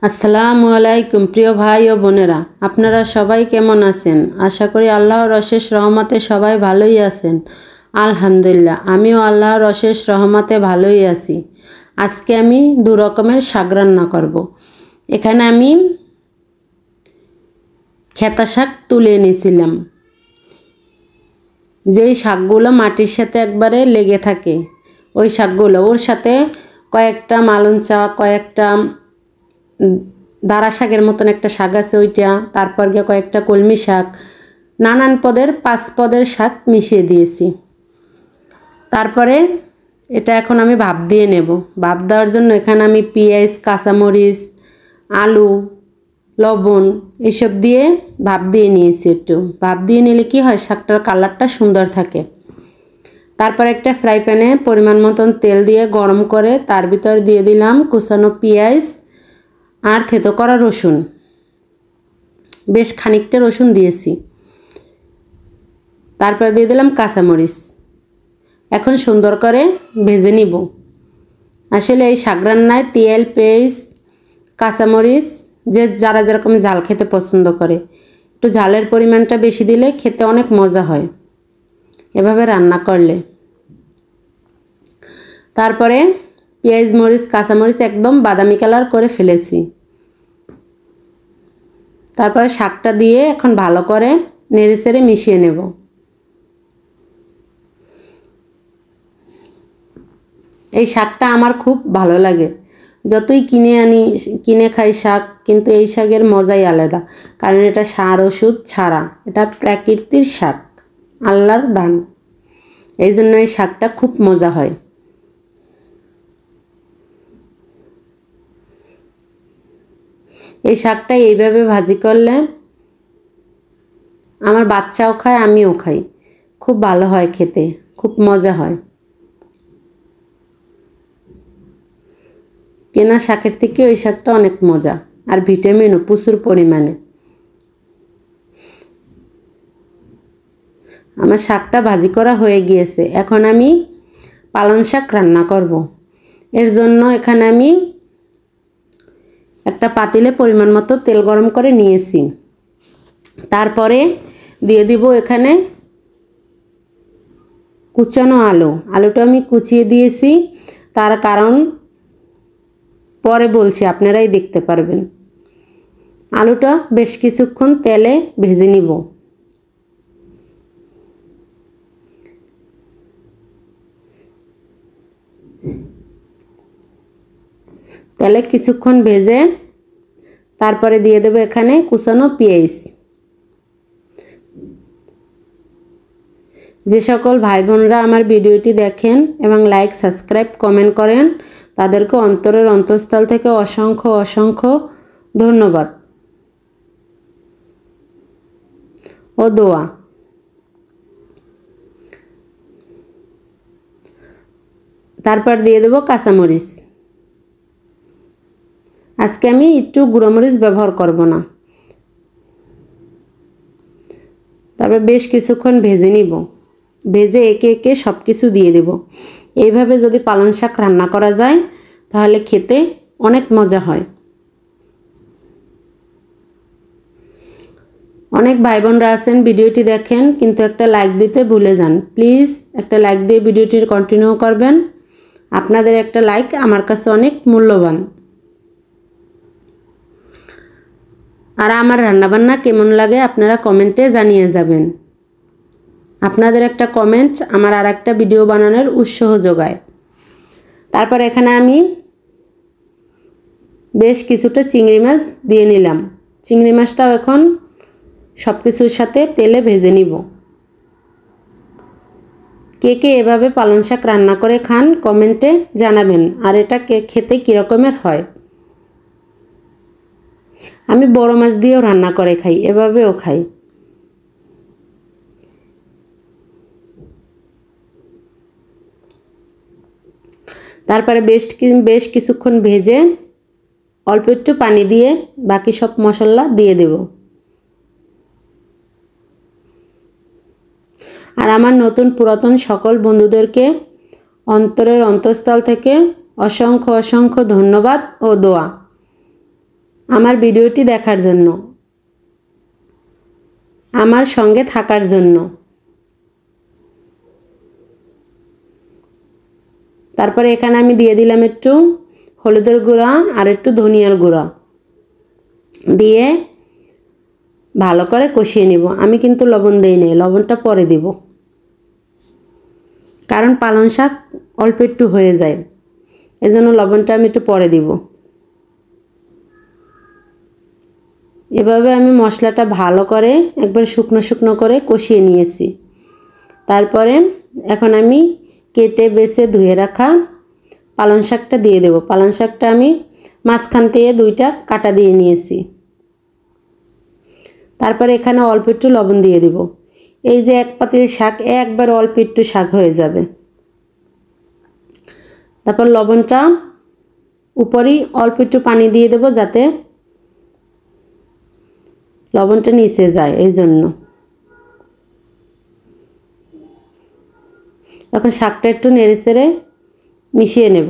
আসসালামু আলাইকুম প্রিয় ভাই ও বোনেরা, আপনারা সবাই কেমন আছেন? আশা করি আল্লাহর অশেষ রহমতে সবাই ভালোই আছেন। আলহামদুলিল্লাহ, আমিও আল্লাহর অশেষ রহমতে ভালোই আছি। আজকে আমি দু রকমের শাক রান্না করব। এখানে আমি খেতা শাক তুলে এনেছিলাম, যেই শাকগুলো মাটির সাথে একবারে লেগে থাকে ওই শাকগুলো, ওর সাথে কয়েকটা মালঞ্চা, কয়েকটা দাঁড়া শাকের মতন একটা শাক আছে ওইটা, তারপর গিয়ে কয়েকটা কলমি শাক, নানান পদের 5 পদের শাক মিশিয়ে দিয়েছি। তারপরে এটা এখন আমি ভাপ দিয়ে নেব। ভাপ দেওয়ার জন্য এখানে আমি পেঁয়াজ, কাঁচামরিচ, আলু, লবণ এসব দিয়ে ভাপ দিয়ে নিয়েছি। একটু ভাপ দিয়ে নিলে কি হয়, শাকটার কালারটা সুন্দর থাকে। তারপর একটা ফ্রাই প্যানে পরিমাণ মতন তেল দিয়ে গরম করে তার ভিতর দিয়ে দিলাম কুচানো পেঁয়াজ আর থেতো করা রসুন। বেশ খানিকটা রসুন দিয়েছি। তারপর দিয়ে দিলাম কাঁচামরিচ। এখন সুন্দর করে ভেজে নিব। আসলে এই শাক রান্নায় তেল, পেঁয়াজ, কাঁচামরিচ যে যারা যেরকম ঝাল খেতে পছন্দ করে, একটু ঝালের পরিমাণটা বেশি দিলে খেতে অনেক মজা হয় এভাবে রান্না করলে। তারপরে পেঁয়াজ, মরিচ, কাঁচামরিচ একদম বাদামি কালার করে ফেলেছি। তারপরে শাকটা দিয়ে এখন ভালো করে নেড়েচেড়ে মিশিয়ে নেব। এই শাকটা আমার খুব ভালো লাগে। যতই কিনে খাই শাক, কিন্তু এই শাকের মজাই আলাদা, কারণ এটা সার ওষুধ ছাড়া, এটা প্রাকৃতিক শাক, আল্লাহর দান। এই জন্য এই শাকটা খুব মজা হয়। এই শাকটা এইভাবে ভাজি করলে আমার বাচ্চাও খায়, আমিও খাই, খুব ভালো হয় খেতে, খুব মজা হয়। কেনা শাকের থেকে ওই শাকটা অনেক মজা, আর ভিটামিনও প্রচুর পরিমাণে। আমার শাকটা ভাজি করা হয়ে গিয়েছে। এখন আমি পালং শাক রান্না করব। এর জন্য এখানে আমি একটা পাতিলে পরিমাণ মতো তেল গরম করে নিয়েছি। তারপরে দিয়ে দিব এখানে কুচানো আলু। আলুটা আমি কুচিয়ে দিয়েছি, তার কারণ পরে বলছি, আপনারাই দেখতে পারবেন। আলুটা বেশ কিছুক্ষণ তেলে ভেজে নিব। তেলে কিছুক্ষণ ভেজে তারপরে দিয়ে দেব এখানে কুচানো পেঁয়াজ। যে সকল ভাই বোনরা আমার ভিডিওটি দেখেন এবং লাইক, সাবস্ক্রাইব, কমেন্ট করেন, তাদেরকে অন্তরের অন্তঃস্থল থেকে অসংখ্য অসংখ্য ধন্যবাদ ও দোয়া। তারপর দিয়ে দেব কাঁচামরিচ। আজকে আমি একটু গুঁড়োমরিচ ব্যবহার করব না। তারপর বেশ কিছুক্ষণ ভেজে নিব। ভেজে একে একে সব কিছু দিয়ে দেব। এইভাবে যদি পালং শাক রান্না করা যায় তাহলে খেতে অনেক মজা হয়। অনেক ভাই বোনরা আছেন ভিডিওটি দেখেন কিন্তু একটা লাইক দিতে ভুলে যান। প্লিজ একটা লাইক দিয়ে ভিডিওটি কন্টিনিউ করবেন। আপনাদের একটা লাইক আমার কাছে অনেক মূল্যবান। আর আমার রান্নাবান্না কেমন লাগে আপনারা কমেন্টে জানিয়ে যাবেন। আপনাদের একটা কমেন্ট আমার আর একটা ভিডিও বানানোর উৎসাহ যোগায়। তারপর এখানে আমি বেশ কিছুটা চিংড়ি মাছ দিয়ে নিলাম। চিংড়ি মাছটাও এখন সব কিছুর সাথে তেলে ভেজে নিব। কে কে এভাবে পালং শাক রান্না করে খান কমেন্টে জানাবেন, আর এটা খেতে কীরকমের হয়। আমি বড় মাছ দিয়েও রান্না করে খাই, এভাবেও খাই। তারপরে বেশ কিছুক্ষণ ভেজে অল্প একটু পানি দিয়ে বাকি সব মশলা দিয়ে দেব। আর আমার নতুন পুরাতন সকল বন্ধুদেরকে অন্তরের অন্তঃস্থল থেকে অসংখ্য অসংখ্য ধন্যবাদ ও দোয়া। আমার ভিডিওটি দেখার জন্য, আমার সঙ্গে থাকার জন্য। তারপরে এখানে আমি দিয়ে দিলাম একটু হলুদের গুঁড়া আর একটু ধনিয়ার গুঁড়া দিয়ে ভালো করে কষিয়ে নিব। আমি কিন্তু লবণ দেই নাই, লবণটা পরে দিব, কারণ পালং শাক অল্প একটু হয়ে যায়, এজন্য লবণটা আমি একটু পরে দিব। এভাবে আমি মশলাটা ভালো করে একবার শুকনো শুকনো করে কষিয়ে নিয়েছি। তারপরে এখন আমি কেটে বেছে ধুয়ে রাখা পালং শাকটা দিয়ে দেব। পালং শাকটা আমি মাঝখান থেকে 2টা কাটা দিয়ে নিয়েছি। তারপরে এখানে অল্প একটু লবণ দিয়ে দিব। এই যে এক পাতিল শাক, একবার অল্প একটু শাক হয়ে যাবে। তারপর লবণটা উপরেই অল্প একটু পানি দিয়ে দেব, যাতে লবণটা নিচে যায়, এই জন্য। এখন শাকটা একটু নেড়ে চেড়ে মিশিয়ে নেব।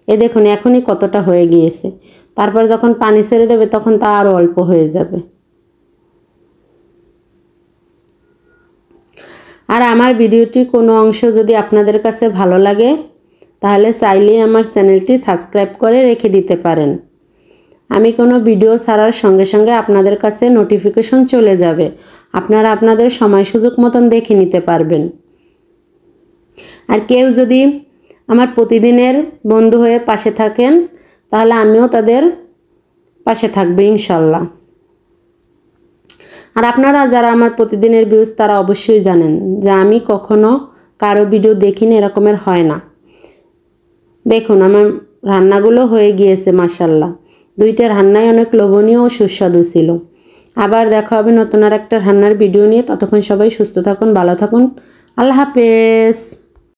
এই দেখুন এখনই কতটা হয়ে গিয়েছে। তারপর যখন পানি ছেড়ে দেবে তখন তা আরও অল্প হয়ে যাবে। আর আমার ভিডিওটি কোনো অংশ যদি আপনাদের কাছে ভালো লাগে তাহলে চাইলেই আমার চ্যানেলটি সাবস্ক্রাইব করে রেখে দিতে পারেন। আমি কোনো ভিডিও ছাড়ার সঙ্গে সঙ্গে আপনাদের কাছে নোটিফিকেশন চলে যাবে, আপনারা আপনাদের সময় সুযোগ মতন দেখে নিতে পারবেন। আর কেউ যদি আমার প্রতিদিনের বন্ধু হয়ে পাশে থাকেন তাহলে আমিও তাদের পাশে থাকবে ইনশাল্লাহ। আর আপনারা যারা আমার প্রতিদিনের ভিউজ তারা অবশ্যই জানেন যে আমি কখনো কারো ভিডিও দেখিনি, এরকমের হয় না। দেখুন আমার রান্নাগুলো হয়ে গিয়েছে মাশাল্লাহ। 2টা রান্নাই অনেক লোভনীয় ও সুস্বাদু ছিল। আবার দেখা হবে নতুন আর একটা রান্নার ভিডিও নিয়ে। ততক্ষণ সবাই সুস্থ থাকুন, ভালো থাকুন। আল্লাহ হাফেজ।